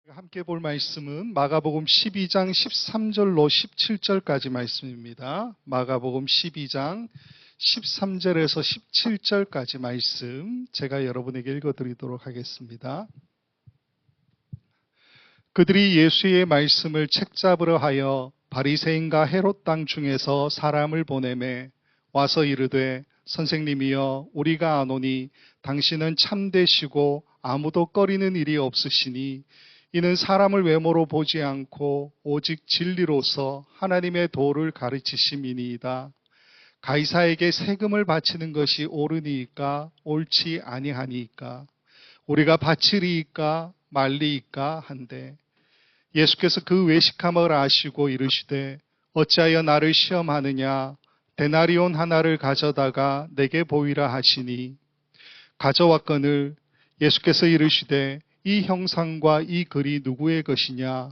함께 볼 말씀은 마가복음 12장 13절로 17절까지 말씀입니다. 마가복음 12장 13절에서 17절까지 말씀 제가 여러분에게 읽어드리도록 하겠습니다. 그들이 예수의 말씀을 책잡으려 하여 바리새인과 헤롯 땅 중에서 사람을 보내매 와서 이르되 선생님이여 우리가 아노니 당신은 참되시고 아무도 꺼리는 일이 없으시니 이는 사람을 외모로 보지 않고 오직 진리로서 하나님의 도를 가르치심이니이다. 가이사에게 세금을 바치는 것이 옳으니이까 옳지 아니하니이까 우리가 바치리이까 말리이까 한데 예수께서 그 외식함을 아시고 이르시되 어찌하여 나를 시험하느냐 데나리온 하나를 가져다가 내게 보이라 하시니 가져왔거늘 예수께서 이르시되 이 형상과 이 글이 누구의 것이냐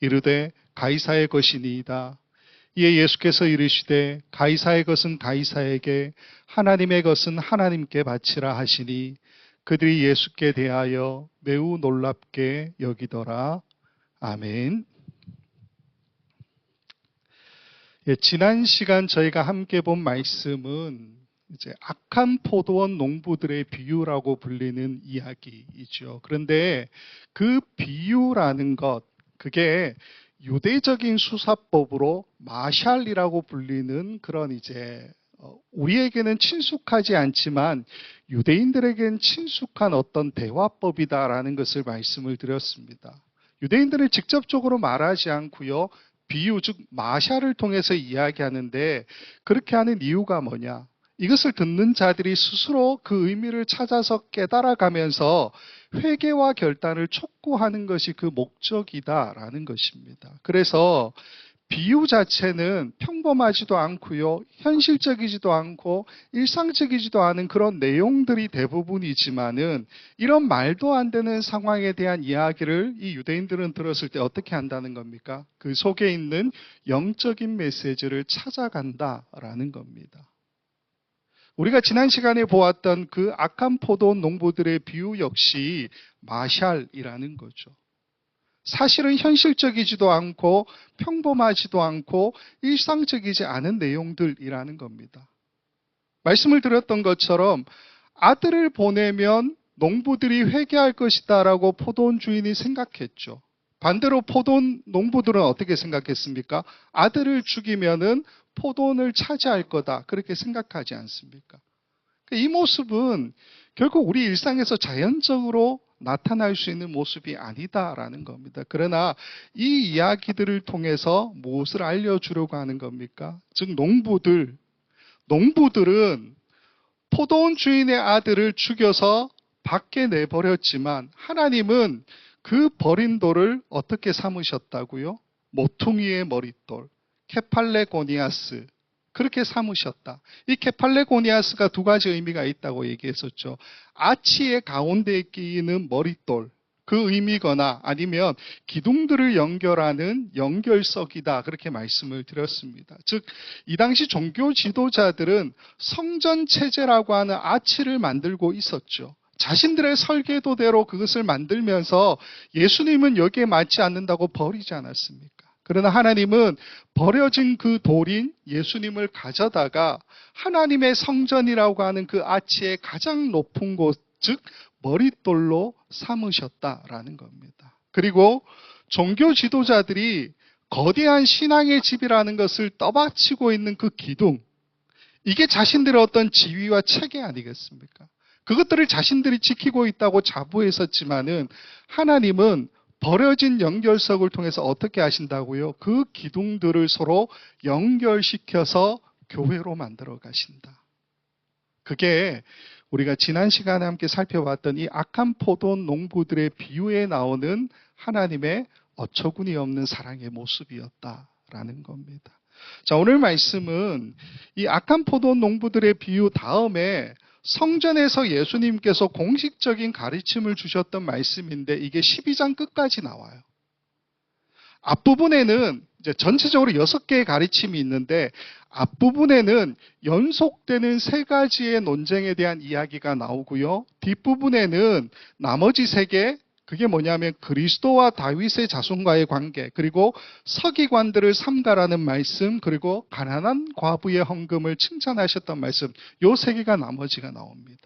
이르되 가이사의 것이니이다. 이에 예수께서 이르시되 가이사의 것은 가이사에게 하나님의 것은 하나님께 바치라 하시니 그들이 예수께 대하여 매우 놀랍게 여기더라. 아멘. 지난 시간 저희가 함께 본 말씀은 이제 악한 포도원 농부들의 비유라고 불리는 이야기이죠. 그런데 그 비유라는 것, 그게 유대적인 수사법으로 마샬이라고 불리는 그런 이제 우리에게는 친숙하지 않지만 유대인들에게는 친숙한 어떤 대화법이다라는 것을 말씀을 드렸습니다. 유대인들은 직접적으로 말하지 않고요. 비유, 즉 마샬을 통해서 이야기하는데 그렇게 하는 이유가 뭐냐? 이것을 듣는 자들이 스스로 그 의미를 찾아서 깨달아가면서 회개와 결단을 촉구하는 것이 그 목적이다라는 것입니다. 그래서 비유 자체는 평범하지도 않고요, 현실적이지도 않고 일상적이지도 않은 그런 내용들이 대부분이지만은 이런 말도 안 되는 상황에 대한 이야기를 이 유대인들은 들었을 때 어떻게 한다는 겁니까? 그 속에 있는 영적인 메시지를 찾아간다라는 겁니다. 우리가 지난 시간에 보았던 그 악한 포도원 농부들의 비유 역시 마샬이라는 거죠. 사실은 현실적이지도 않고 평범하지도 않고 일상적이지 않은 내용들이라는 겁니다. 말씀을 드렸던 것처럼 아들을 보내면 농부들이 회개할 것이다라고 포도원 주인이 생각했죠. 반대로 포도원 농부들은 어떻게 생각했습니까? 아들을 죽이면은 포도원을 차지할 거다. 그렇게 생각하지 않습니까? 이 모습은 결국 우리 일상에서 자연적으로 나타날 수 있는 모습이 아니다라는 겁니다. 그러나 이 이야기들을 통해서 무엇을 알려주려고 하는 겁니까? 즉 농부들은 포도원 주인의 아들을 죽여서 밖에 내버렸지만 하나님은 그 버린 돌을 어떻게 삼으셨다고요? 모퉁이의 머릿돌, 케팔레고니아스, 그렇게 삼으셨다. 이 케팔레고니아스가 두 가지 의미가 있다고 얘기했었죠. 아치의 가운데에 끼이는 머릿돌, 그 의미거나 아니면 기둥들을 연결하는 연결석이다. 그렇게 말씀을 드렸습니다. 즉, 이 당시 종교 지도자들은 성전 체제라고 하는 아치를 만들고 있었죠. 자신들의 설계도대로 그것을 만들면서 예수님은 여기에 맞지 않는다고 버리지 않았습니까? 그러나 하나님은 버려진 그 돌인 예수님을 가져다가 하나님의 성전이라고 하는 그 아치의 가장 높은 곳, 즉 머릿돌로 삼으셨다라는 겁니다. 그리고 종교 지도자들이 거대한 신앙의 집이라는 것을 떠받치고 있는 그 기둥, 이게 자신들의 어떤 지위와 체계 아니겠습니까? 그것들을 자신들이 지키고 있다고 자부했었지만은 하나님은 버려진 연결석을 통해서 어떻게 하신다고요? 그 기둥들을 서로 연결시켜서 교회로 만들어 가신다. 그게 우리가 지난 시간에 함께 살펴봤던 이 악한 포도원 농부들의 비유에 나오는 하나님의 어처구니 없는 사랑의 모습이었다라는 겁니다. 자, 오늘 말씀은 이 악한 포도원 농부들의 비유 다음에 성전에서 예수님께서 공식적인 가르침을 주셨던 말씀인데 이게 12장 끝까지 나와요. 앞부분에는 이제 전체적으로 6개의 가르침이 있는데 앞부분에는 연속되는 3가지의 논쟁에 대한 이야기가 나오고요. 뒷부분에는 나머지 3개 그게 뭐냐면 그리스도와 다윗의 자손과의 관계, 그리고 서기관들을 삼가라는 말씀, 그리고 가난한 과부의 헌금을 칭찬하셨던 말씀, 요 세 개가 나머지가 나옵니다.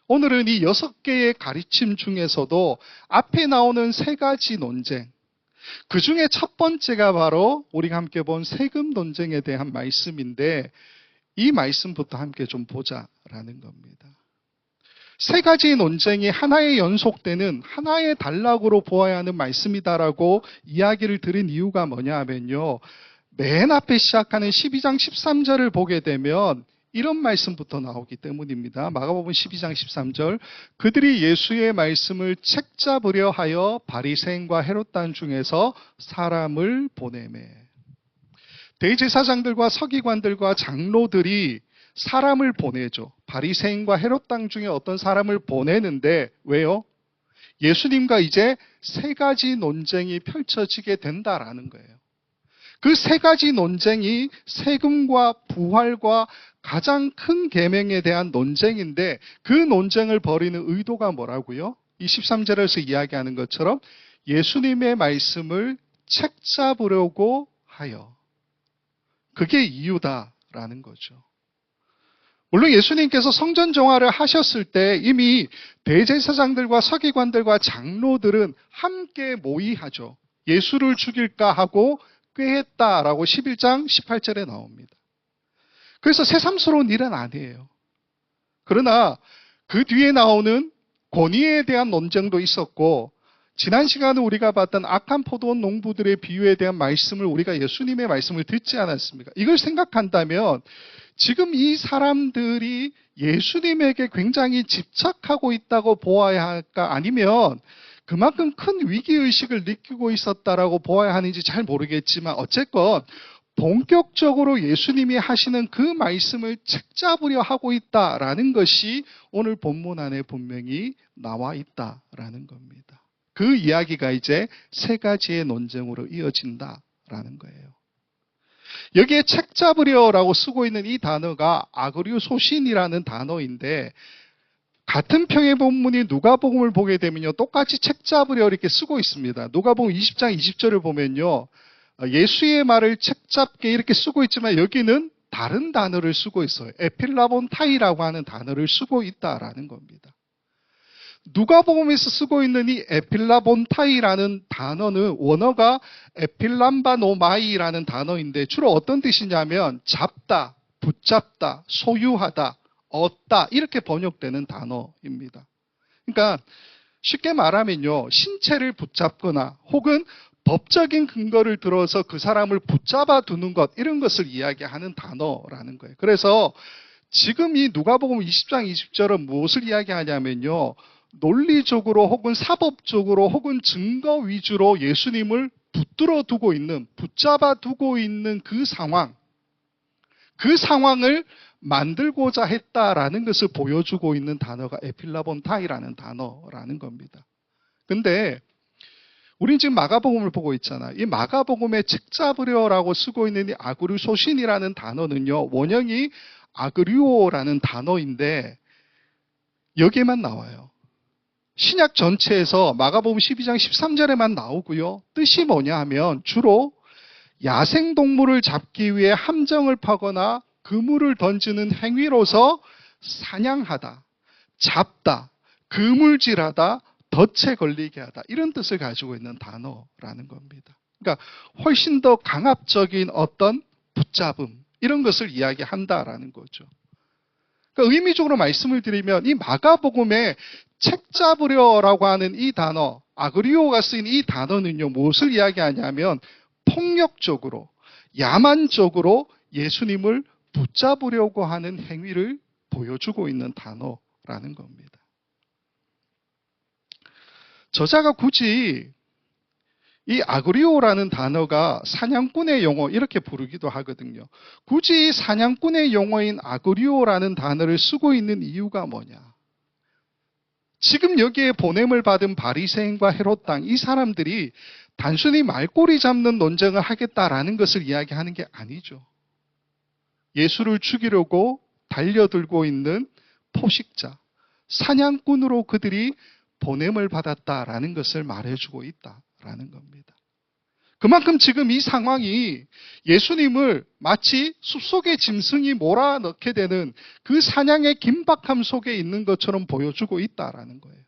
오늘은 이 6개의 가르침 중에서도 앞에 나오는 3가지 논쟁, 그 중에 첫 번째가 바로 우리가 함께 본 세금 논쟁에 대한 말씀인데, 이 말씀부터 함께 좀 보자라는 겁니다. 3가지 논쟁이 하나의 연속되는 하나의 단락으로 보아야 하는 말씀이다라고 이야기를 드린 이유가 뭐냐 하면요, 맨 앞에 시작하는 12장 13절을 보게 되면 이런 말씀부터 나오기 때문입니다. 마가복음 12장 13절, 그들이 예수의 말씀을 책잡으려 하여 바리새인과 헤롯단 중에서 사람을 보내매. 대제사장들과 서기관들과 장로들이 사람을 보내죠. 바리새인과 헤롯당 중에 어떤 사람을 보내는데, 왜요? 예수님과 이제 3가지 논쟁이 펼쳐지게 된다라는 거예요. 그 3가지 논쟁이 세금과 부활과 가장 큰 계명에 대한 논쟁인데, 그 논쟁을 벌이는 의도가 뭐라고요? 이 13절에서 이야기하는 것처럼 예수님의 말씀을 책잡으려고 하여. 그게 이유다라는 거죠. 물론 예수님께서 성전 정화를 하셨을 때 이미 대제사장들과 서기관들과 장로들은 함께 모의하죠. 예수를 죽일까 하고 꾀했다라고 11장 18절에 나옵니다. 그래서 새삼스러운 일은 아니에요. 그러나 그 뒤에 나오는 권위에 대한 논쟁도 있었고, 지난 시간에 우리가 봤던 악한 포도원 농부들의 비유에 대한 말씀을 우리가 예수님의 말씀을 듣지 않았습니까? 이걸 생각한다면 지금 이 사람들이 예수님에게 굉장히 집착하고 있다고 보아야 할까, 아니면 그만큼 큰 위기의식을 느끼고 있었다라고 보아야 하는지 잘 모르겠지만, 어쨌건 본격적으로 예수님이 하시는 그 말씀을 책잡으려 하고 있다라는 것이 오늘 본문 안에 분명히 나와 있다라는 겁니다. 그 이야기가 이제 3가지의 논쟁으로 이어진다라는 거예요. 여기에 책잡으려라고 쓰고 있는 이 단어가 아그류소신이라는 단어인데, 같은 평의 본문이 누가복음을 보게 되면요, 똑같이 책잡으려 이렇게 쓰고 있습니다. 누가복음 20장 20절을 보면요, 예수의 말을 책잡게 이렇게 쓰고 있지만 여기는 다른 단어를 쓰고 있어요. 에필라본타이라고 하는 단어를 쓰고 있다라는 겁니다. 누가복음에서 쓰고 있는 이 에필라본타이라는 단어는 원어가 에필람바노마이라는 단어인데, 주로 어떤 뜻이냐면 잡다, 붙잡다, 소유하다, 얻다, 이렇게 번역되는 단어입니다. 그러니까 쉽게 말하면요, 신체를 붙잡거나 혹은 법적인 근거를 들어서 그 사람을 붙잡아 두는 것, 이런 것을 이야기하는 단어라는 거예요. 그래서 지금 이 누가복음 20장 20절은 무엇을 이야기하냐면요, 논리적으로 혹은 사법적으로 혹은 증거 위주로 예수님을 붙들어 두고 있는, 붙잡아 두고 있는 그 상황, 그 상황을 만들고자 했다라는 것을 보여주고 있는 단어가 에필라본타이라는 단어라는 겁니다. 근데 우린 지금 마가복음을 보고 있잖아. 이 마가복음에 책잡으려라고 쓰고 있는 이 아그류소신이라는 단어는요, 원형이 아그류오라는 단어인데 여기에만 나와요. 신약 전체에서 마가복음 12장 13절에만 나오고요. 뜻이 뭐냐 하면 주로 야생동물을 잡기 위해 함정을 파거나 그물을 던지는 행위로서 사냥하다, 잡다, 그물질하다, 덫에 걸리게 하다, 이런 뜻을 가지고 있는 단어라는 겁니다. 그러니까 훨씬 더 강압적인 어떤 붙잡음, 이런 것을 이야기한다라는 거죠. 그러니까 의미적으로 말씀을 드리면 이 마가복음에 책잡으려라고 하는 이 단어, 아그리오가 쓰인 이 단어는요, 무엇을 이야기하냐면 폭력적으로, 야만적으로 예수님을 붙잡으려고 하는 행위를 보여주고 있는 단어라는 겁니다. 저자가 굳이 이 아그리오라는 단어가 사냥꾼의 용어, 이렇게 부르기도 하거든요. 굳이 사냥꾼의 용어인 아그리오라는 단어를 쓰고 있는 이유가 뭐냐? 지금 여기에 보냄을 받은 바리새인과 헤롯당, 이 사람들이 단순히 말꼬리 잡는 논쟁을 하겠다라는 것을 이야기하는 게 아니죠. 예수를 죽이려고 달려들고 있는 포식자, 사냥꾼으로 그들이 보냄을 받았다라는 것을 말해주고 있다라는 겁니다. 그만큼 지금 이 상황이 예수님을 마치 숲속의 짐승이 몰아넣게 되는 그 사냥의 긴박함 속에 있는 것처럼 보여주고 있다라는 거예요.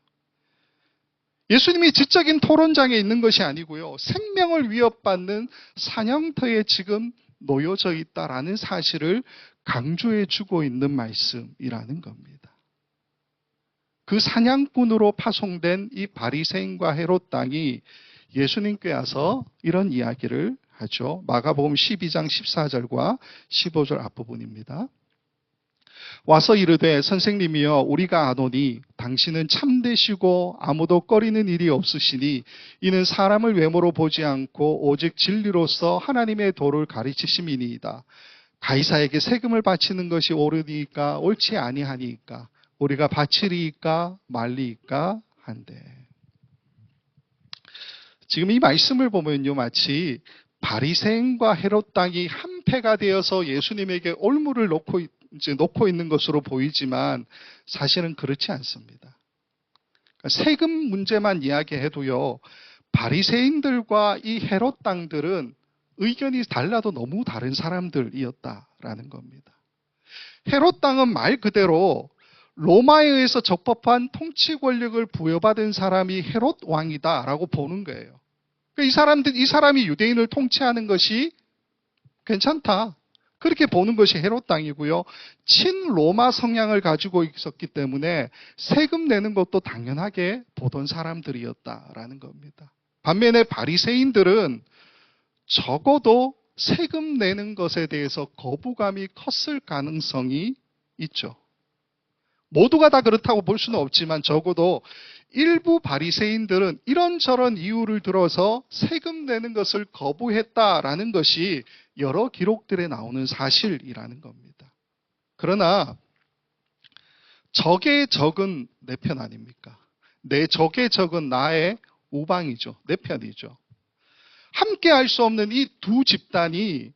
예수님이 지적인 토론장에 있는 것이 아니고요. 생명을 위협받는 사냥터에 지금 놓여져 있다라는 사실을 강조해 주고 있는 말씀이라는 겁니다. 그 사냥꾼으로 파송된 이 바리새인과 헤롯 당이 예수님께 와서 이런 이야기를 하죠. 마가복음 12장 14절과 15절 앞부분입니다. 와서 이르되 선생님이여 우리가 아노니 당신은 참되시고 아무도 꺼리는 일이 없으시니 이는 사람을 외모로 보지 않고 오직 진리로서 하나님의 도를 가르치심이니이다. 가이사에게 세금을 바치는 것이 옳으니까 옳지 아니하니까 우리가 바치리이까 말리이까 한데. 지금 이 말씀을 보면요, 마치 바리새인과 헤롯 당이 한패가 되어서 예수님에게 올무를 놓고 있는 것으로 보이지만 사실은 그렇지 않습니다. 그러니까 세금 문제만 이야기해도요, 바리새인들과 이 헤롯 당들은 의견이 달라도 너무 다른 사람들이었다라는 겁니다. 헤롯 당은 말 그대로 로마에 의해서 적법한 통치 권력을 부여받은 사람이 헤롯 왕이다라고 보는 거예요. 그러니까 이 사람이 유대인을 통치하는 것이 괜찮다. 그렇게 보는 것이 헤롯 당이고요. 친로마 성향을 가지고 있었기 때문에 세금 내는 것도 당연하게 보던 사람들이었다라는 겁니다. 반면에 바리새인들은 적어도 세금 내는 것에 대해서 거부감이 컸을 가능성이 있죠. 모두가 다 그렇다고 볼 수는 없지만 적어도 일부 바리새인들은 이런저런 이유를 들어서 세금 내는 것을 거부했다라는 것이 여러 기록들에 나오는 사실이라는 겁니다. 그러나 적의 적은 내 편 아닙니까? 내 적의 적은 나의 우방이죠. 내 편이죠. 함께 할 수 없는 이 두 집단이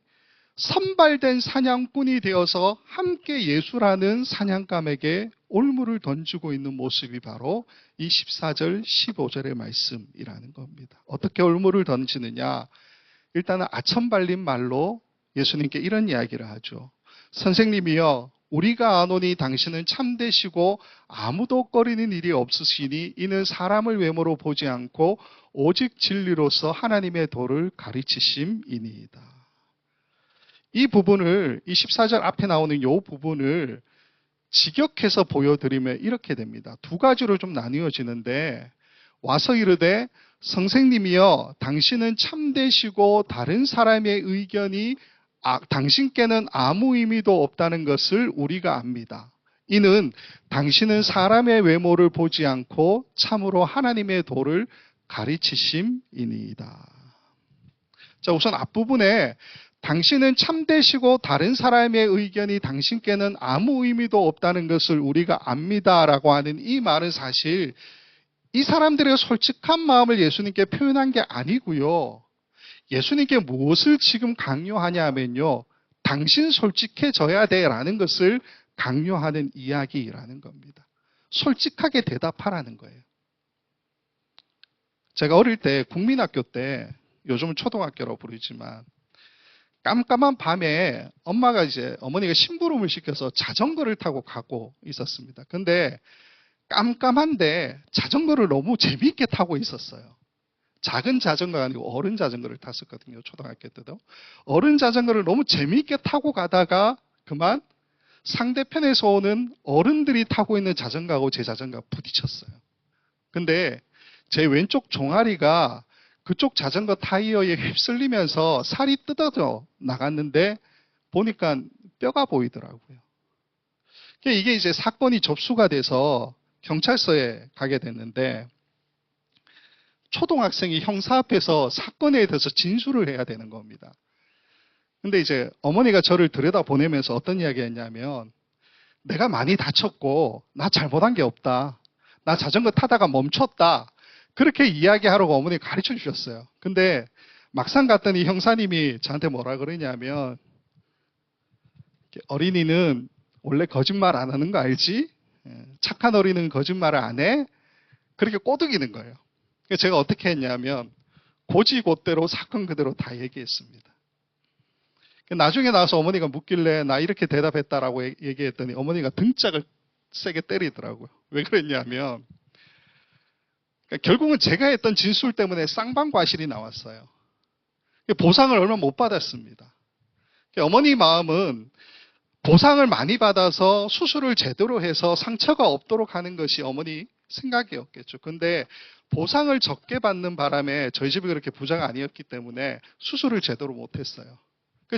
선발된 사냥꾼이 되어서 함께 예수라는 사냥감에게 올무를 던지고 있는 모습이 바로 이 14절, 15절의 말씀이라는 겁니다. 어떻게 올무를 던지느냐? 일단은 아첨발린 말로 예수님께 이런 이야기를 하죠. 선생님이여, 우리가 아노니 당신은 참되시고 아무도 꺼리는 일이 없으시니 이는 사람을 외모로 보지 않고 오직 진리로서 하나님의 도를 가르치심이니이다. 이 부분을, 이 14절 앞에 나오는 이 부분을 직역해서 보여드리면 이렇게 됩니다. 두 가지로 좀 나뉘어지는데, 와서 이르되 선생님이여 당신은 참되시고 다른 사람의 의견이 당신께는 아무 의미도 없다는 것을 우리가 압니다. 이는 당신은 사람의 외모를 보지 않고 참으로 하나님의 도를 가르치심이니이다. 자, 우선 앞부분에 당신은 참되시고 다른 사람의 의견이 당신께는 아무 의미도 없다는 것을 우리가 압니다라고 하는 이 말은 사실 이 사람들의 솔직한 마음을 예수님께 표현한 게 아니고요. 예수님께 무엇을 지금 강요하냐 하면요. 당신 솔직해져야 돼라는 것을 강요하는 이야기라는 겁니다. 솔직하게 대답하라는 거예요. 제가 어릴 때 국민학교 때, 요즘은 초등학교로 부르지만 깜깜한 밤에 어머니가 심부름을 시켜서 자전거를 타고 가고 있었습니다. 근데 깜깜한데 자전거를 너무 재미있게 타고 있었어요. 작은 자전거가 아니고 어른 자전거를 탔었거든요. 초등학교 때도. 어른 자전거를 너무 재미있게 타고 가다가 그만 상대편에서 오는 어른들이 타고 있는 자전거하고 제 자전거가 부딪혔어요. 근데 제 왼쪽 종아리가 그쪽 자전거 타이어에 휩쓸리면서 살이 뜯어져 나갔는데 보니까 뼈가 보이더라고요. 이게 이제 사건이 접수가 돼서 경찰서에 가게 됐는데 초등학생이 형사 앞에서 사건에 대해서 진술을 해야 되는 겁니다. 근데 이제 어머니가 저를 들여다보내면서 어떤 이야기 했냐면 내가 많이 다쳤고 나 잘못한 게 없다. 나 자전거 타다가 멈췄다. 그렇게 이야기하라고 어머니가 가르쳐 주셨어요. 근데 막상 갔더니 형사님이 저한테 뭐라 그러냐면 어린이는 원래 거짓말 안 하는 거 알지? 착한 어린이는 거짓말을 안 해? 그렇게 꼬드기는 거예요. 그래서 제가 어떻게 했냐면 고지고대로 사건 그대로 다 얘기했습니다. 나중에 나와서 어머니가 묻길래 나 이렇게 대답했다라고 얘기했더니 어머니가 등짝을 세게 때리더라고요. 왜 그랬냐면 결국은 제가 했던 진술 때문에 쌍방과실이 나왔어요. 보상을 얼마 못 받았습니다. 어머니 마음은 보상을 많이 받아서 수술을 제대로 해서 상처가 없도록 하는 것이 어머니 생각이었겠죠. 근데 보상을 적게 받는 바람에 저희 집이 그렇게 부자가 아니었기 때문에 수술을 제대로 못했어요.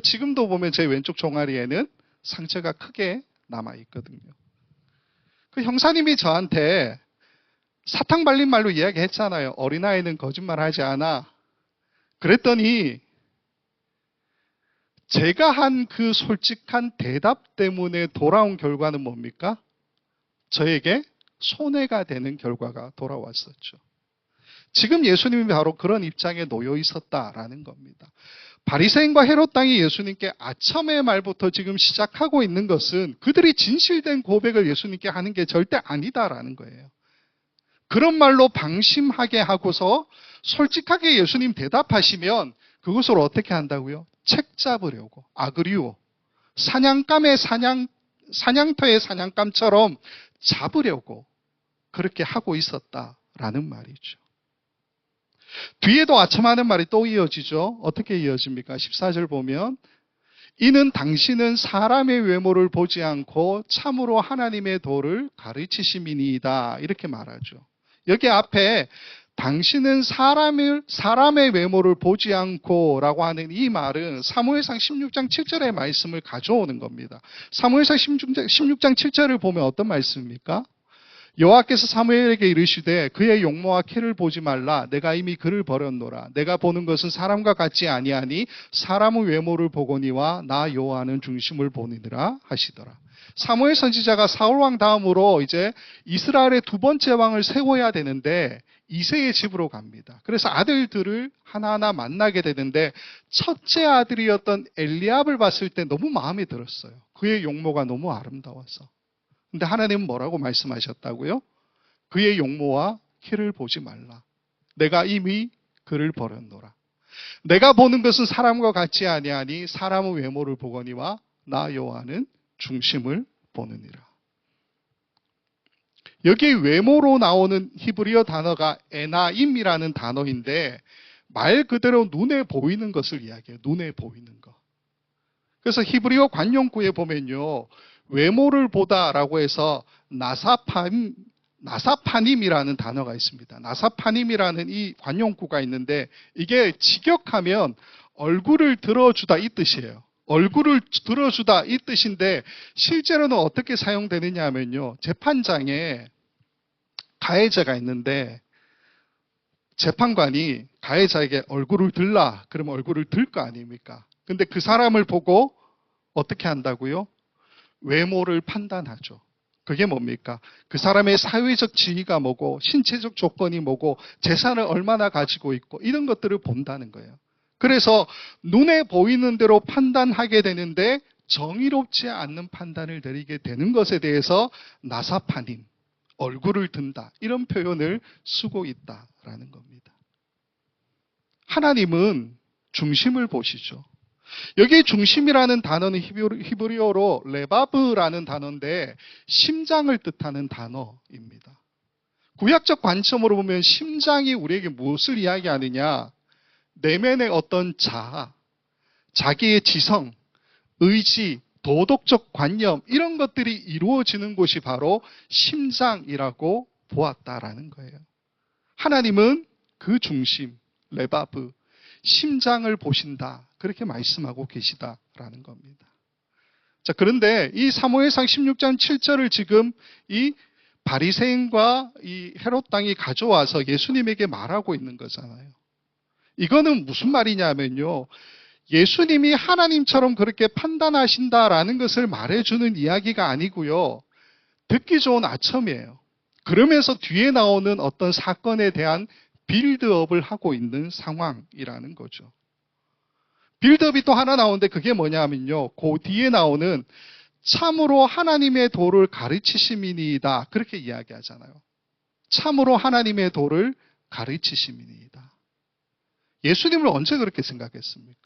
지금도 보면 제 왼쪽 종아리에는 상처가 크게 남아있거든요. 그 형사님이 저한테 사탕 발린 말로 이야기했잖아요. 어린아이는 거짓말하지 않아. 그랬더니 제가 한 그 솔직한 대답 때문에 돌아온 결과는 뭡니까? 저에게 손해가 되는 결과가 돌아왔었죠. 지금 예수님이 바로 그런 입장에 놓여 있었다라는 겁니다. 바리새인과 헤롯 당이 예수님께 아첨의 말부터 지금 시작하고 있는 것은 그들이 진실된 고백을 예수님께 하는 게 절대 아니다라는 거예요. 그런 말로 방심하게 하고서 솔직하게 예수님 대답하시면 그것을 어떻게 한다고요? 책 잡으려고. 아그리오. 사냥터의 사냥감처럼 잡으려고 그렇게 하고 있었다라는 말이죠. 뒤에도 아첨하는 말이 또 이어지죠. 어떻게 이어집니까? 14절 보면 이는 당신은 사람의 외모를 보지 않고 참으로 하나님의 도를 가르치심이니이다. 이렇게 말하죠. 여기 앞에 당신은 사람의 외모를 보지 않고 라고 하는 이 말은 사무엘상 16장 7절의 말씀을 가져오는 겁니다. 사무엘상 16장 7절을 보면 어떤 말씀입니까? 여호와께서 사무엘에게 이르시되 그의 용모와 키를 보지 말라. 내가 이미 그를 버렸노라. 내가 보는 것은 사람과 같지 아니하니 사람의 외모를 보거니와 나 여호와는 중심을 보느니라 하시더라. 사무엘 선지자가 사울왕 다음으로 이제 이스라엘의 두 번째 왕을 세워야 되는데 이새의 집으로 갑니다. 그래서 아들들을 하나하나 만나게 되는데 첫째 아들이었던 엘리압을 봤을 때 너무 마음에 들었어요. 그의 용모가 너무 아름다워서. 근데 하나님은 뭐라고 말씀하셨다고요? 그의 용모와 키를 보지 말라. 내가 이미 그를 버렸노라. 내가 보는 것은 사람과 같지 아니하니 사람의 외모를 보거니와 나 여호와는 중심을 보느니라. 여기 외모로 나오는 히브리어 단어가 에나임이라는 단어인데 말 그대로 눈에 보이는 것을 이야기해요. 눈에 보이는 것. 그래서 히브리어 관용구에 보면요. 외모를 보다라고 해서 나사파님이라는 단어가 있습니다. 나사파님이라는 이 관용구가 있는데 이게 직역하면 얼굴을 들어주다 이 뜻이에요. 얼굴을 들어주다 이 뜻인데 실제로는 어떻게 사용되느냐 하면요. 재판장에 가해자가 있는데 재판관이 가해자에게 얼굴을 들라 그러면 얼굴을 들 거 아닙니까? 근데 그 사람을 보고 어떻게 한다고요? 외모를 판단하죠. 그게 뭡니까? 그 사람의 사회적 지위가 뭐고 신체적 조건이 뭐고 재산을 얼마나 가지고 있고 이런 것들을 본다는 거예요. 그래서 눈에 보이는 대로 판단하게 되는데 정의롭지 않는 판단을 내리게 되는 것에 대해서 나사파님, 얼굴을 든다 이런 표현을 쓰고 있다라는 겁니다. 하나님은 중심을 보시죠. 여기 중심이라는 단어는 히브리어로 레바브라는 단어인데 심장을 뜻하는 단어입니다. 구약적 관점으로 보면 심장이 우리에게 무엇을 이야기하느냐? 내면의 어떤 자기의 지성, 의지, 도덕적 관념 이런 것들이 이루어지는 곳이 바로 심장이라고 보았다라는 거예요. 하나님은 그 중심, 레바브, 심장을 보신다. 그렇게 말씀하고 계시다라는 겁니다. 자, 그런데 이 사무엘상 16장 7절을 지금 이 바리새인과 이 헤롯 당이 가져와서 예수님에게 말하고 있는 거잖아요. 이거는 무슨 말이냐면요. 예수님이 하나님처럼 그렇게 판단하신다라는 것을 말해주는 이야기가 아니고요. 듣기 좋은 아첨이에요. 그러면서 뒤에 나오는 어떤 사건에 대한 빌드업을 하고 있는 상황이라는 거죠. 빌드업이 또 하나 나오는데 그게 뭐냐면요. 그 뒤에 나오는 참으로 하나님의 도를 가르치심이니이다. 그렇게 이야기하잖아요. 참으로 하나님의 도를 가르치심이니이다. 예수님을 언제 그렇게 생각했습니까?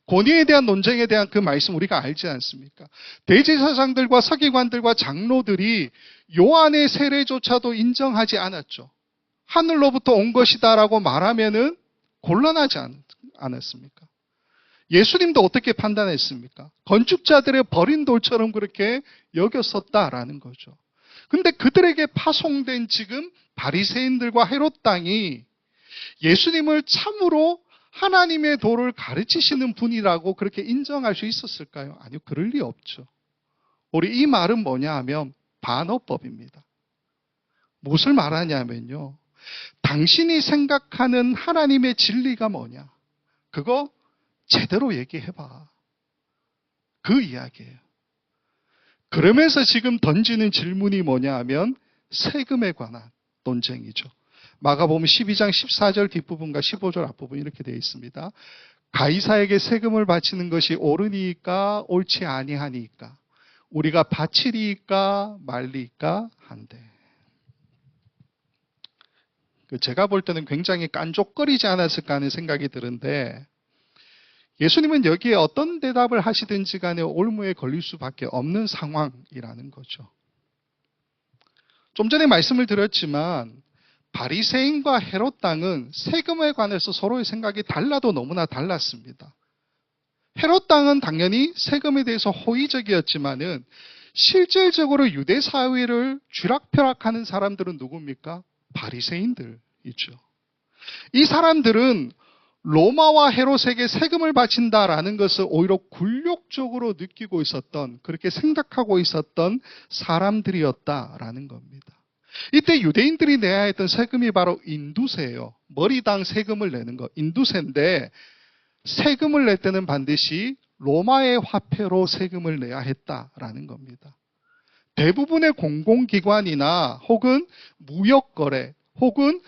권위에 대한 논쟁에 대한 그 말씀 우리가 알지 않습니까? 대제사장들과 서기관들과 장로들이 요한의 세례조차도 인정하지 않았죠. 하늘로부터 온 것이다라고 말하면은 곤란하지 않았습니까? 예수님도 어떻게 판단했습니까? 건축자들의 버린 돌처럼 그렇게 여겼었다라는 거죠. 근데 그들에게 파송된 지금 바리새인들과 헤롯 당이 예수님을 참으로 하나님의 도를 가르치시는 분이라고 그렇게 인정할 수 있었을까요? 아니요, 그럴 리 없죠. 우리 이 말은 뭐냐 하면 반어법입니다. 무엇을 말하냐면요. 당신이 생각하는 하나님의 진리가 뭐냐? 그거 제대로 얘기해봐. 그 이야기예요. 그러면서 지금 던지는 질문이 뭐냐 하면 세금에 관한 논쟁이죠. 마가복음 12장 14절 뒷부분과 15절 앞부분 이렇게 되어 있습니다. 가이사에게 세금을 바치는 것이 옳으니까 옳지 아니하니까 우리가 바치리까 말리까 한데. 제가 볼 때는 굉장히 깐족거리지 않았을까 하는 생각이 드는데 예수님은 여기에 어떤 대답을 하시든지 간에 올무에 걸릴 수밖에 없는 상황이라는 거죠. 좀 전에 말씀을 드렸지만 바리새인과 헤롯 당은 세금에 관해서 서로의 생각이 달라도 너무나 달랐습니다. 헤롯 당은 당연히 세금에 대해서 호의적이었지만은 실질적으로 유대 사회를 쥐락펴락하는 사람들은 누굽니까? 바리새인들이죠. 이 사람들은 로마와 헤롯에게 세금을 바친다라는 것을 오히려 굴욕적으로 느끼고 있었던, 그렇게 생각하고 있었던 사람들이었다라는 겁니다. 이때 유대인들이 내야 했던 세금이 바로 인두세예요. 머리당 세금을 내는 거, 인두세인데 세금을 낼 때는 반드시 로마의 화폐로 세금을 내야 했다라는 겁니다. 대부분의 공공기관이나 혹은 무역거래 혹은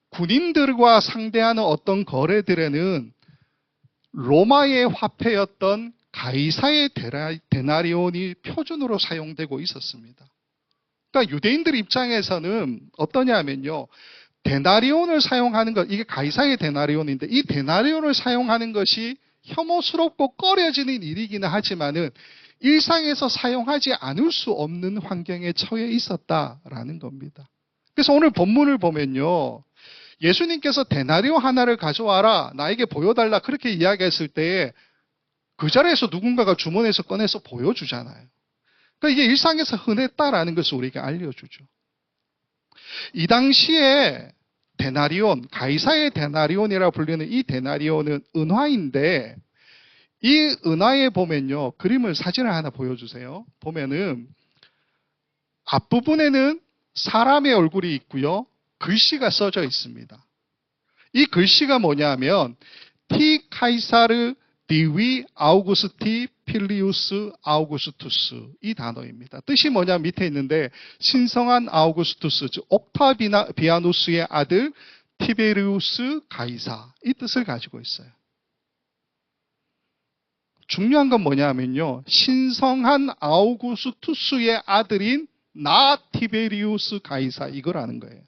군인들과 상대하는 어떤 거래들에는 로마의 화폐였던 가이사의 데나리온이 표준으로 사용되고 있었습니다. 그러니까 유대인들 입장에서는 어떠냐면요. 데나리온을 사용하는 것, 이게 가이사의 데나리온인데 이 데나리온을 사용하는 것이 혐오스럽고 꺼려지는 일이기는 하지만은 일상에서 사용하지 않을 수 없는 환경에 처해 있었다라는 겁니다. 그래서 오늘 본문을 보면요. 예수님께서 데나리온 하나를 가져와라, 나에게 보여달라 그렇게 이야기했을 때에 그 자리에서 누군가가 주머니에서 꺼내서 보여주잖아요. 그러니까 이게 일상에서 흔했다라는 것을 우리에게 알려주죠. 이 당시에 데나리온, 가이사의 데나리온이라고 불리는 이 데나리온은 은화인데 이 은화에 보면요. 그림을, 사진을 하나 보여주세요. 보면은 앞부분에는 사람의 얼굴이 있고요. 글씨가 써져 있습니다. 이 글씨가 뭐냐면 티 카이사르 디위 아우구스티 필리우스 아우구스투스 이 단어입니다. 뜻이 뭐냐 밑에 있는데 신성한 아우구스투스, 즉 옥타비아누스의 아들 티베리우스 가이사 이 뜻을 가지고 있어요. 중요한 건 뭐냐면요. 신성한 아우구스투스의 아들인 나 티베리우스 가이사 이거라는 거예요.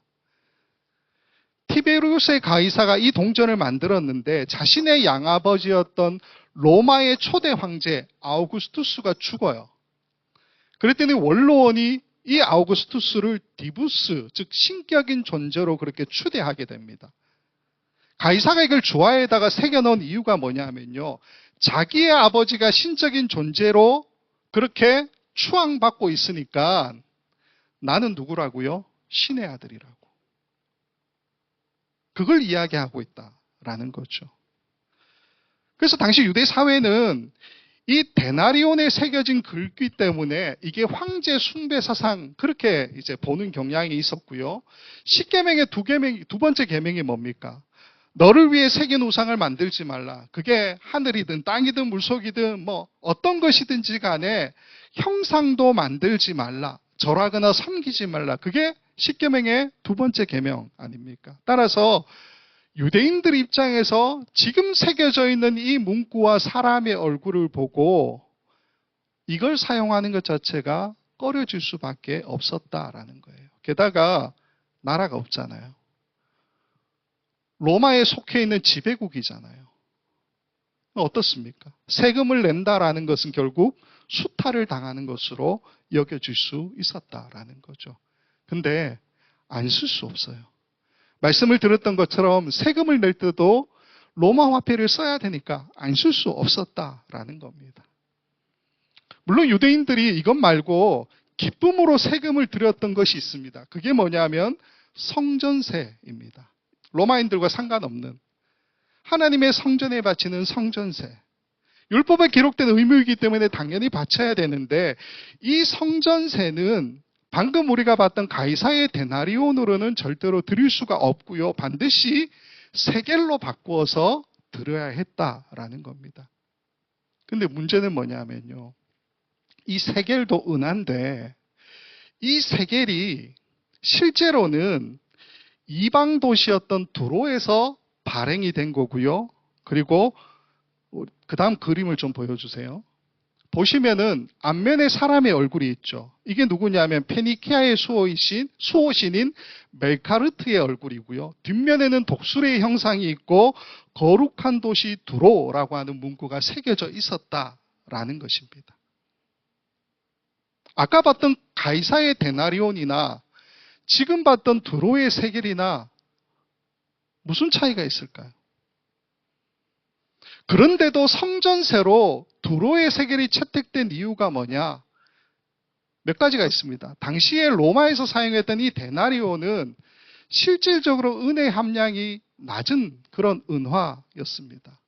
티베리우스의 가이사가 이 동전을 만들었는데 자신의 양아버지였던 로마의 초대 황제 아우구스투스가 죽어요. 그랬더니 원로원이 이 아우구스투스를 디부스, 즉 신격인 존재로 그렇게 추대하게 됩니다. 가이사가 이걸 주화에다가 새겨놓은 이유가 뭐냐면요. 자기의 아버지가 신적인 존재로 그렇게 추앙받고 있으니까 나는 누구라고요? 신의 아들이라고. 그걸 이야기하고 있다라는 거죠. 그래서 당시 유대 사회는 이 데나리온에 새겨진 글귀 때문에 이게 황제 숭배 사상 그렇게 이제 보는 경향이 있었고요. 십계명의 두 번째 계명이 뭡니까? 너를 위해 새긴 우상을 만들지 말라. 그게 하늘이든 땅이든 물속이든 뭐 어떤 것이든지 간에 형상도 만들지 말라. 절하거나 섬기지 말라. 그게 십계명의 두 번째 계명 아닙니까? 따라서 유대인들 입장에서 지금 새겨져 있는 이 문구와 사람의 얼굴을 보고 이걸 사용하는 것 자체가 꺼려질 수밖에 없었다라는 거예요. 게다가 나라가 없잖아요. 로마에 속해 있는 지배국이잖아요. 어떻습니까? 세금을 낸다라는 것은 결국 수탈을 당하는 것으로 여겨질 수 있었다라는 거죠. 근데 안 쓸 수 없어요. 말씀을 들었던 것처럼 세금을 낼 때도 로마 화폐를 써야 되니까 안 쓸 수 없었다라는 겁니다. 물론 유대인들이 이것 말고 기쁨으로 세금을 들였던 것이 있습니다. 그게 뭐냐면 성전세입니다. 로마인들과 상관없는 하나님의 성전에 바치는 성전세. 율법에 기록된 의무이기 때문에 당연히 바쳐야 되는데 이 성전세는 방금 우리가 봤던 가이사의 데나리온으로는 절대로 드릴 수가 없고요. 반드시 세겔로 바꾸어서 드려야 했다라는 겁니다. 근데 문제는 뭐냐면요. 이 세겔도 은한데 이 세겔이 실제로는 이방 도시였던 두로에서 발행이 된 거고요. 그리고 그 다음 그림을 좀 보여주세요. 보시면은 앞면에 사람의 얼굴이 있죠. 이게 누구냐면 페니키아의 수호신인 멜카르트의 얼굴이고요. 뒷면에는 독수리의 형상이 있고 거룩한 도시 두로라고 하는 문구가 새겨져 있었다라는 것입니다. 아까 봤던 가이사의 데나리온이나 지금 봤던 두로의 세겔이나 무슨 차이가 있을까요? 그런데도 성전세로 두로의 세겔이 채택된 이유가 뭐냐? 몇 가지가 있습니다. 당시에 로마에서 사용했던 이 데나리온은 실질적으로 은의 함량이 낮은 그런 은화였습니다.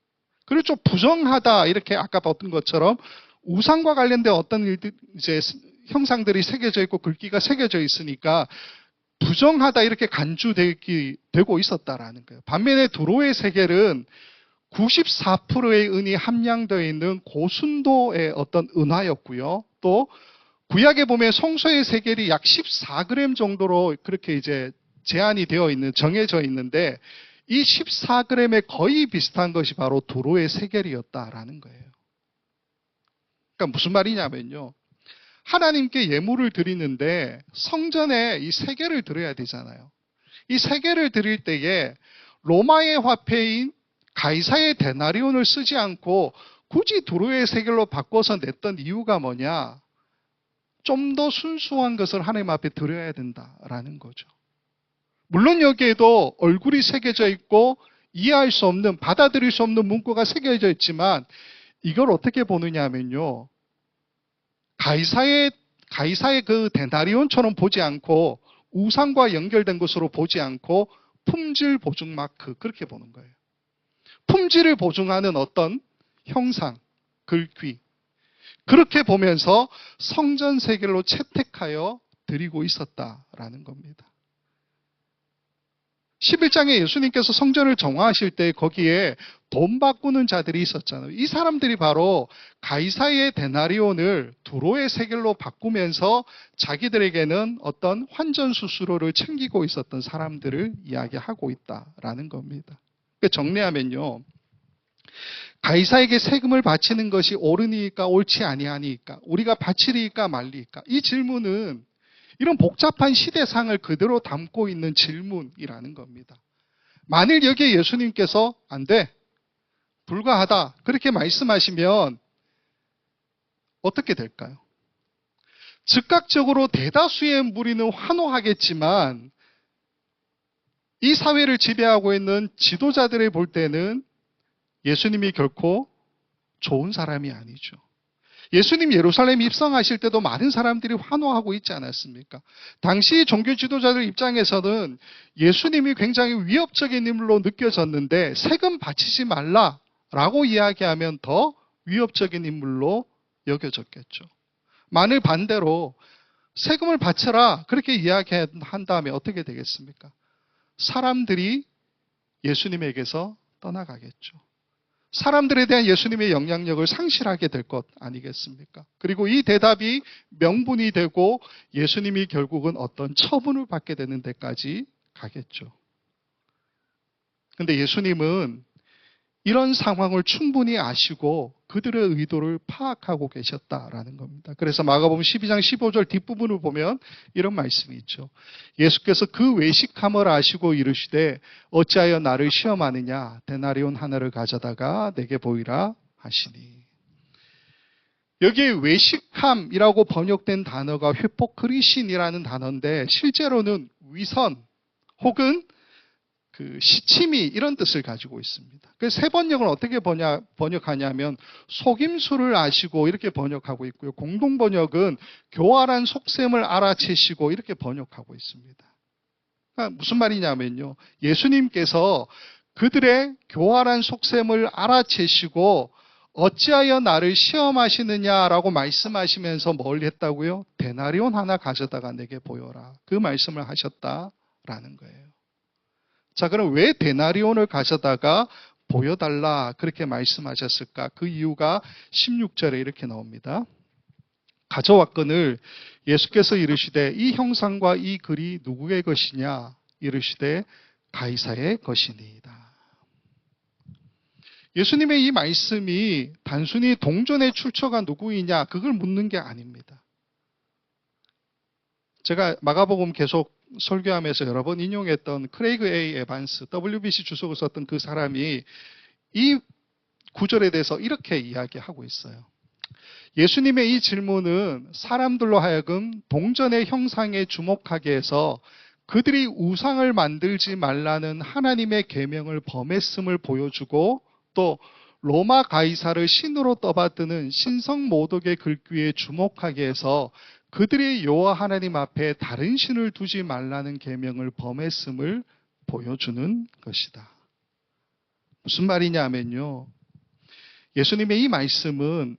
그리고 좀 부정하다 이렇게 아까 봤던 것처럼 우상과 관련된 어떤 일들 이제 형상들이 새겨져 있고 글귀가 새겨져 있으니까 부정하다 이렇게 간주되고 있었다라는 거예요. 반면에 두로의 세겔은 94%의 은이 함량되어 있는 고순도의 어떤 은화였고요. 또 구약에 보면 성소의 세겔이 약 14g 정도로 그렇게 이제 제한이 되어 있는 정해져 있는데 이 14g에 거의 비슷한 것이 바로 두로의 세겔이었다라는 거예요. 그러니까 무슨 말이냐면요. 하나님께 예물을 드리는데 성전에 이 세겔을 드려야 되잖아요. 이 세겔을 드릴 때에 로마의 화폐인 가이사의 데나리온을 쓰지 않고 굳이 두로의 세겔로 바꿔서 냈던 이유가 뭐냐? 좀 더 순수한 것을 하나님 앞에 드려야 된다라는 거죠. 물론 여기에도 얼굴이 새겨져 있고 이해할 수 없는, 받아들일 수 없는 문구가 새겨져 있지만 이걸 어떻게 보느냐 하면요. 가이사의 그 데나리온처럼 보지 않고 우상과 연결된 것으로 보지 않고 품질 보증 마크 그렇게 보는 거예요. 품질을 보증하는 어떤 형상, 글귀 그렇게 보면서 성전 세겔로 채택하여 드리고 있었다라는 겁니다. 11장에 예수님께서 성전을 정화하실 때 거기에 돈 바꾸는 자들이 있었잖아요. 이 사람들이 바로 가이사의 데나리온을 두로의 세겔로 바꾸면서 자기들에게는 어떤 환전 수수료를 챙기고 있었던 사람들을 이야기하고 있다라는 겁니다. 정리하면요. 가이사에게 세금을 바치는 것이 옳으니까 옳지 아니하니까 우리가 바치리까 말리까 이 질문은 이런 복잡한 시대상을 그대로 담고 있는 질문이라는 겁니다. 만일 여기에 예수님께서 안 돼, 불가하다 그렇게 말씀하시면 어떻게 될까요? 즉각적으로 대다수의 무리는 환호하겠지만 이 사회를 지배하고 있는 지도자들이 볼 때는 예수님이 결코 좋은 사람이 아니죠. 예수님 예루살렘 입성하실 때도 많은 사람들이 환호하고 있지 않았습니까? 당시 종교 지도자들 입장에서는 예수님이 굉장히 위협적인 인물로 느껴졌는데 세금 바치지 말라라고 이야기하면 더 위협적인 인물로 여겨졌겠죠. 만일 반대로 세금을 바쳐라 그렇게 이야기한 다음에 어떻게 되겠습니까? 사람들이 예수님에게서 떠나가겠죠. 사람들에 대한 예수님의 영향력을 상실하게 될 것 아니겠습니까? 그리고 이 대답이 명분이 되고 예수님이 결국은 어떤 처분을 받게 되는 데까지 가겠죠. 근데 예수님은 이런 상황을 충분히 아시고 그들의 의도를 파악하고 계셨다라는 겁니다. 그래서 마가복음 12장 15절 뒷부분을 보면 이런 말씀이 있죠. 예수께서 그 외식함을 아시고 이르시되 어찌하여 나를 시험하느냐 데나리온 하나를 가져다가 내게 보이라 하시니. 여기에 외식함이라고 번역된 단어가 휘포크리신이라는 단어인데 실제로는 위선 혹은 시치미 이런 뜻을 가지고 있습니다. 그래서 세 번역은 어떻게 번역하냐면 속임수를 아시고 이렇게 번역하고 있고요. 공동 번역은 교활한 속셈을 알아채시고 이렇게 번역하고 있습니다. 그러니까 무슨 말이냐면요. 예수님께서 그들의 교활한 속셈을 알아채시고 어찌하여 나를 시험하시느냐라고 말씀하시면서 뭘 했다고요? 데나리온 하나 가져다가 내게 보여라. 그 말씀을 하셨다라는 거예요. 자, 그럼 왜 데나리온을 가져다가 보여달라 그렇게 말씀하셨을까? 그 이유가 16절에 이렇게 나옵니다. 가져왔거늘 예수께서 이르시되 이 형상과 이 글이 누구의 것이냐? 이르시되 가이사의 것이니이다. 예수님의 이 말씀이 단순히 동전의 출처가 누구이냐 그걸 묻는 게 아닙니다. 제가 마가복음 계속 설교하면서 여러 번 인용했던 크레이그 A. 에반스, WBC 주석을 썼던 그 사람이 이 구절에 대해서 이렇게 이야기하고 있어요. 예수님의 이 질문은 사람들로 하여금 동전의 형상에 주목하게 해서 그들이 우상을 만들지 말라는 하나님의 계명을 범했음을 보여주고 또 로마 가이사를 신으로 떠받드는 신성 모독의 글귀에 주목하게 해서 그들이 여호와 하나님 앞에 다른 신을 두지 말라는 계명을 범했음을 보여주는 것이다. 무슨 말이냐면요. 예수님의 이 말씀은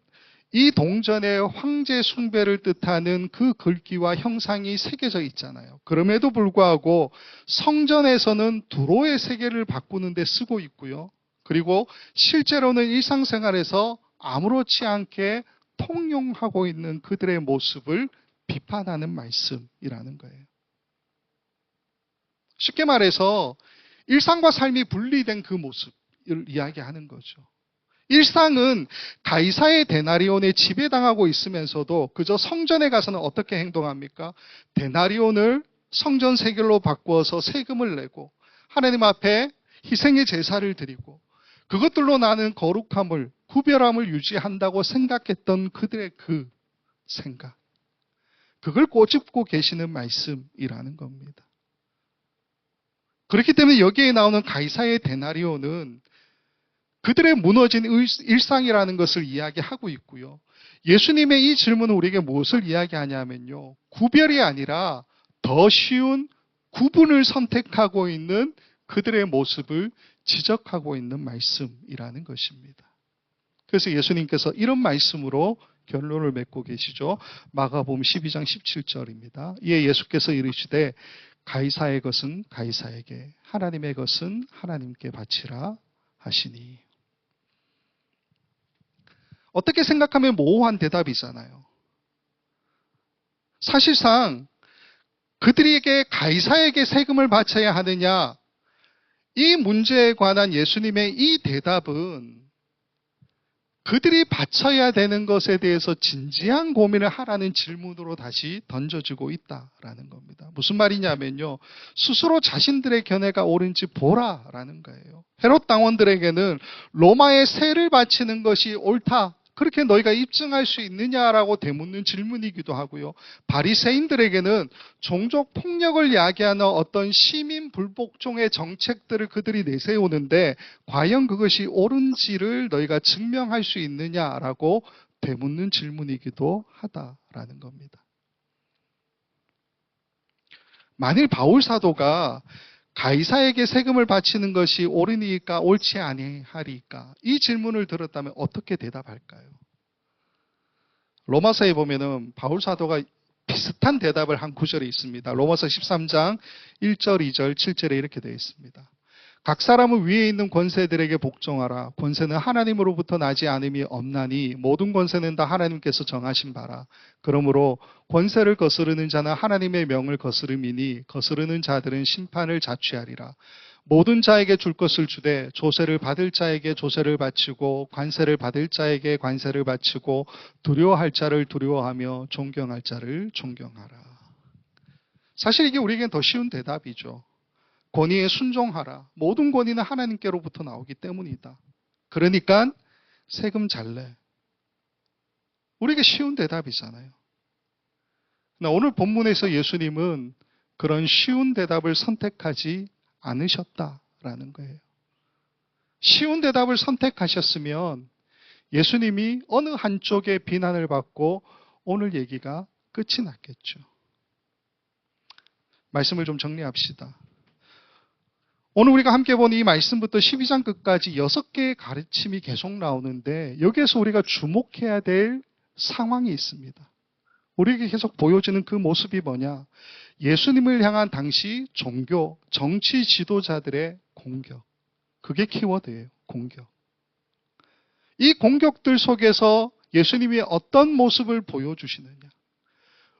이 동전의 황제 숭배를 뜻하는 그 글귀와 형상이 새겨져 있잖아요. 그럼에도 불구하고 성전에서는 두로의 세계를 바꾸는 데 쓰고 있고요. 그리고 실제로는 일상생활에서 아무렇지 않게 통용하고 있는 그들의 모습을 비판하는 말씀이라는 거예요. 쉽게 말해서 일상과 삶이 분리된 그 모습을 이야기하는 거죠. 일상은 가이사의 데나리온에 지배당하고 있으면서도 그저 성전에 가서는 어떻게 행동합니까? 데나리온을 성전 세겔로 바꾸어서 세금을 내고 하나님 앞에 희생의 제사를 드리고 그것들로 나는 거룩함을, 구별함을 유지한다고 생각했던 그들의 그 생각. 그걸 꼬집고 계시는 말씀이라는 겁니다. 그렇기 때문에 여기에 나오는 가이사의 데나리온은 그들의 무너진 일상이라는 것을 이야기하고 있고요. 예수님의 이 질문은 우리에게 무엇을 이야기하냐면요. 구별이 아니라 더 쉬운 구분을 선택하고 있는 그들의 모습을 지적하고 있는 말씀이라는 것입니다. 그래서 예수님께서 이런 말씀으로 결론을 맺고 계시죠. 마가복음 12장 17절입니다. 이에 예수께서 이르시되 가이사의 것은 가이사에게 하나님의 것은 하나님께 바치라 하시니. 어떻게 생각하면 모호한 대답이잖아요. 사실상 그들에게 가이사에게 세금을 바쳐야 하느냐, 이 문제에 관한 예수님의 이 대답은 그들이 바쳐야 되는 것에 대해서 진지한 고민을 하라는 질문으로 다시 던져지고 있다라는 겁니다. 무슨 말이냐면요. 스스로 자신들의 견해가 옳은지 보라라는 거예요. 헤롯 당원들에게는 로마의 세를 바치는 것이 옳다. 그렇게 너희가 입증할 수 있느냐라고 되묻는 질문이기도 하고요. 바리새인들에게는 종족 폭력을 야기하는 어떤 시민 불복종의 정책들을 그들이 내세우는데 과연 그것이 옳은지를 너희가 증명할 수 있느냐라고 되묻는 질문이기도 하다라는 겁니다. 만일 바울 사도가 가이사에게 세금을 바치는 것이 옳으니까 옳지 아니하리까? 이 질문을 들었다면 어떻게 대답할까요? 로마서에 보면은 바울 사도가 비슷한 대답을 한 구절이 있습니다. 로마서 13장 1절, 2절, 7절에 이렇게 되어 있습니다. 각 사람은 위에 있는 권세들에게 복종하라. 권세는 하나님으로부터 나지 않음이 없나니 모든 권세는 다 하나님께서 정하신 바라. 그러므로 권세를 거스르는 자는 하나님의 명을 거스름이니 거스르는 자들은 심판을 자취하리라. 모든 자에게 줄 것을 주되 조세를 받을 자에게 조세를 바치고 관세를 받을 자에게 관세를 바치고 두려워할 자를 두려워하며 존경할 자를 존경하라. 사실 이게 우리에겐 더 쉬운 대답이죠. 권위에 순종하라. 모든 권위는 하나님께로부터 나오기 때문이다. 그러니까 세금 잘 내. 우리에게 쉬운 대답이잖아요. 오늘 본문에서 예수님은 그런 쉬운 대답을 선택하지 않으셨다라는 거예요. 쉬운 대답을 선택하셨으면 예수님이 어느 한쪽에 비난을 받고 오늘 얘기가 끝이 났겠죠. 말씀을 좀 정리합시다. 오늘 우리가 함께 본 이 말씀부터 12장 끝까지 6개의 가르침이 계속 나오는데 여기에서 우리가 주목해야 될 상황이 있습니다. 우리에게 계속 보여지는 그 모습이 뭐냐? 예수님을 향한 당시 종교, 정치 지도자들의 공격. 그게 키워드예요. 공격. 이 공격들 속에서 예수님이 어떤 모습을 보여주시느냐?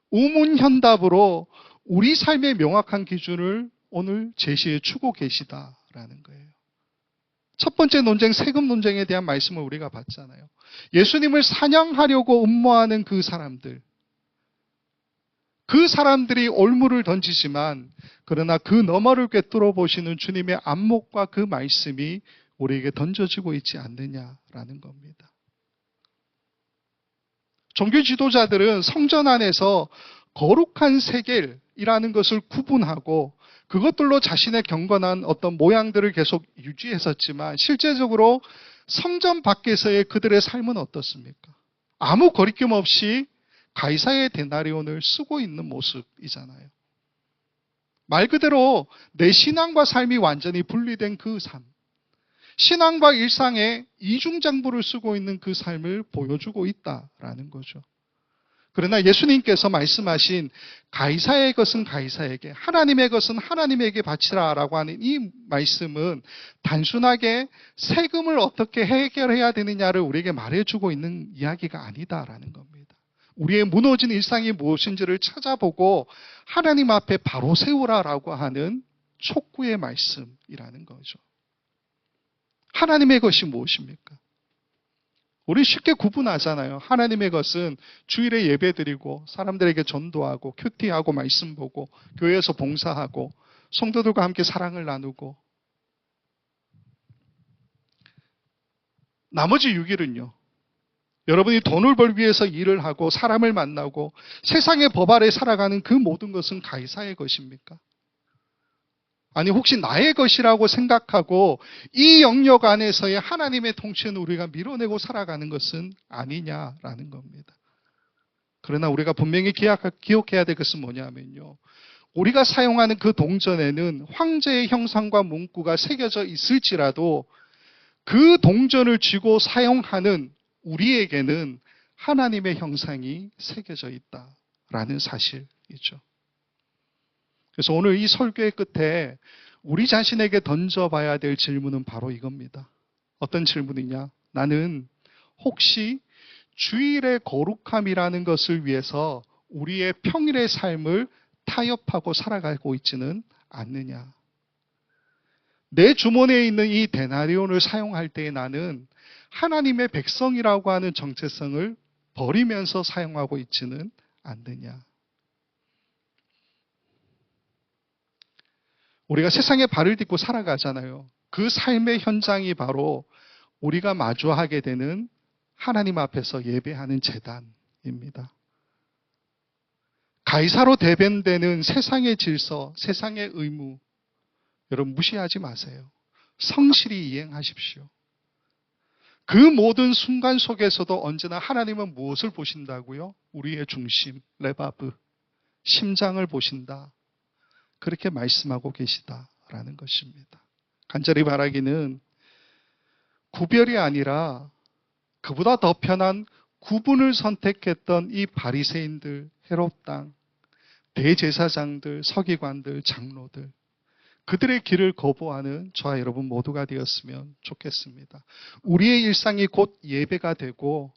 우문현답으로 우리 삶의 명확한 기준을 오늘 제시해 주고 계시다라는 거예요. 첫 번째 논쟁, 세금 논쟁에 대한 말씀을 우리가 봤잖아요. 예수님을 사냥하려고 음모하는 그 사람들이 올무를 던지지만 그러나 그 너머를 꿰뚫어 보시는 주님의 안목과 그 말씀이 우리에게 던져지고 있지 않느냐라는 겁니다. 종교 지도자들은 성전 안에서 거룩한 세겔이라는 것을 구분하고 그것들로 자신의 경건한 어떤 모양들을 계속 유지했었지만 실제적으로 성전 밖에서의 그들의 삶은 어떻습니까? 아무 거리낌 없이 가이사의 데나리온을 쓰고 있는 모습이잖아요. 말 그대로 내 신앙과 삶이 완전히 분리된 그 삶. 신앙과 일상의 이중장부를 쓰고 있는 그 삶을 보여주고 있다라는 거죠. 그러나 예수님께서 말씀하신 가이사의 것은 가이사에게, 하나님의 것은 하나님에게 바치라라고 하는 이 말씀은 단순하게 세금을 어떻게 해결해야 되느냐를 우리에게 말해주고 있는 이야기가 아니다라는 겁니다. 우리의 무너진 일상이 무엇인지를 찾아보고 하나님 앞에 바로 세우라라고 하는 촉구의 말씀이라는 거죠. 하나님의 것이 무엇입니까? 우리 쉽게 구분하잖아요. 하나님의 것은 주일에 예배드리고 사람들에게 전도하고 큐티하고 말씀 보고 교회에서 봉사하고 성도들과 함께 사랑을 나누고 나머지 6일은요. 여러분이 돈을 벌기 위해서 일을 하고 사람을 만나고 세상의 법 아래 살아가는 그 모든 것은 가이사의 것입니까? 아니 혹시 나의 것이라고 생각하고 이 영역 안에서의 하나님의 통치는 우리가 밀어내고 살아가는 것은 아니냐라는 겁니다. 그러나 우리가 분명히 기억해야 될 것은 뭐냐면요. 우리가 사용하는 그 동전에는 황제의 형상과 문구가 새겨져 있을지라도 그 동전을 쥐고 사용하는 우리에게는 하나님의 형상이 새겨져 있다라는 사실이죠. 그래서 오늘 이 설교의 끝에 우리 자신에게 던져봐야 될 질문은 바로 이겁니다. 어떤 질문이냐? 나는 혹시 주일의 거룩함이라는 것을 위해서 우리의 평일의 삶을 타협하고 살아가고 있지는 않느냐? 내 주머니에 있는 이 데나리온을 사용할 때 나는 하나님의 백성이라고 하는 정체성을 버리면서 사용하고 있지는 않느냐? 우리가 세상에 발을 딛고 살아가잖아요. 그 삶의 현장이 바로 우리가 마주하게 되는 하나님 앞에서 예배하는 제단입니다. 가이사로 대변되는 세상의 질서, 세상의 의무, 여러분 무시하지 마세요. 성실히 이행하십시오. 그 모든 순간 속에서도 언제나 하나님은 무엇을 보신다고요? 우리의 중심, 레바브, 심장을 보신다. 그렇게 말씀하고 계시다라는 것입니다. 간절히 바라기는 구별이 아니라 그보다 더 편한 구분을 선택했던 이 바리새인들, 헤롯 땅, 대제사장들, 서기관들, 장로들, 그들의 길을 거부하는 저와 여러분 모두가 되었으면 좋겠습니다. 우리의 일상이 곧 예배가 되고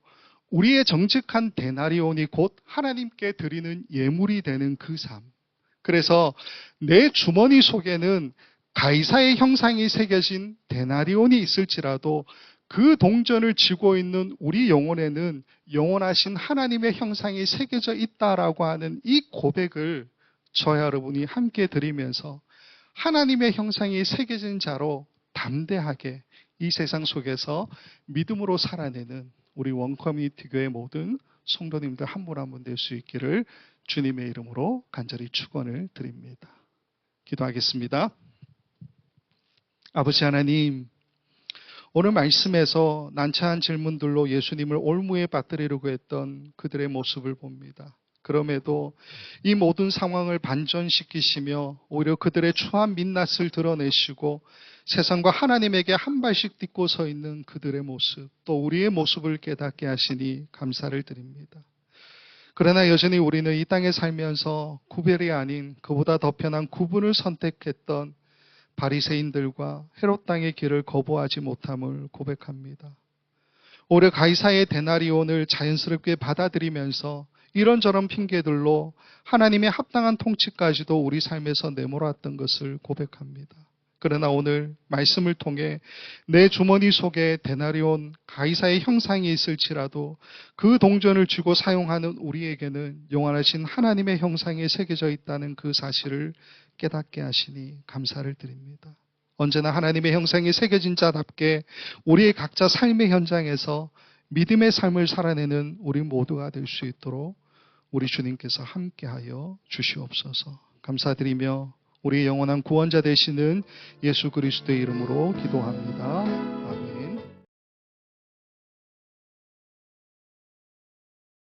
우리의 정직한 데나리온이 곧 하나님께 드리는 예물이 되는 그 삶. 그래서 내 주머니 속에는 가이사의 형상이 새겨진 데나리온이 있을지라도 그 동전을 쥐고 있는 우리 영혼에는 영원하신 하나님의 형상이 새겨져 있다라고 하는 이 고백을 저와 여러분이 함께 드리면서 하나님의 형상이 새겨진 자로 담대하게 이 세상 속에서 믿음으로 살아내는 우리 원커뮤니티 교회 모든 성도님들 한 분 한 분 될 수 있기를 주님의 이름으로 간절히 축원을 드립니다. 기도하겠습니다. 아버지 하나님, 오늘 말씀에서 난처한 질문들로 예수님을 올무에 빠뜨리려고 했던 그들의 모습을 봅니다. 그럼에도 이 모든 상황을 반전시키시며 오히려 그들의 추한 민낯을 드러내시고 세상과 하나님에게 한 발씩 딛고 서 있는 그들의 모습, 또 우리의 모습을 깨닫게 하시니 감사를 드립니다. 그러나 여전히 우리는 이 땅에 살면서 구별이 아닌 그보다 더 편한 구분을 선택했던 바리새인들과 헤롯 땅의 길을 거부하지 못함을 고백합니다. 오히려 가이사의 데나리온을 자연스럽게 받아들이면서 이런저런 핑계들로 하나님의 합당한 통치까지도 우리 삶에서 내몰았던 것을 고백합니다. 그러나 오늘 말씀을 통해 내 주머니 속에 데나리온 가이사의 형상이 있을지라도 그 동전을 쥐고 사용하는 우리에게는 영원하신 하나님의 형상이 새겨져 있다는 그 사실을 깨닫게 하시니 감사를 드립니다. 언제나 하나님의 형상이 새겨진 자답게 우리의 각자 삶의 현장에서 믿음의 삶을 살아내는 우리 모두가 될 수 있도록 우리 주님께서 함께하여 주시옵소서. 감사드리며 우리의 영원한 구원자 되시는 예수 그리스도의 이름으로 기도합니다.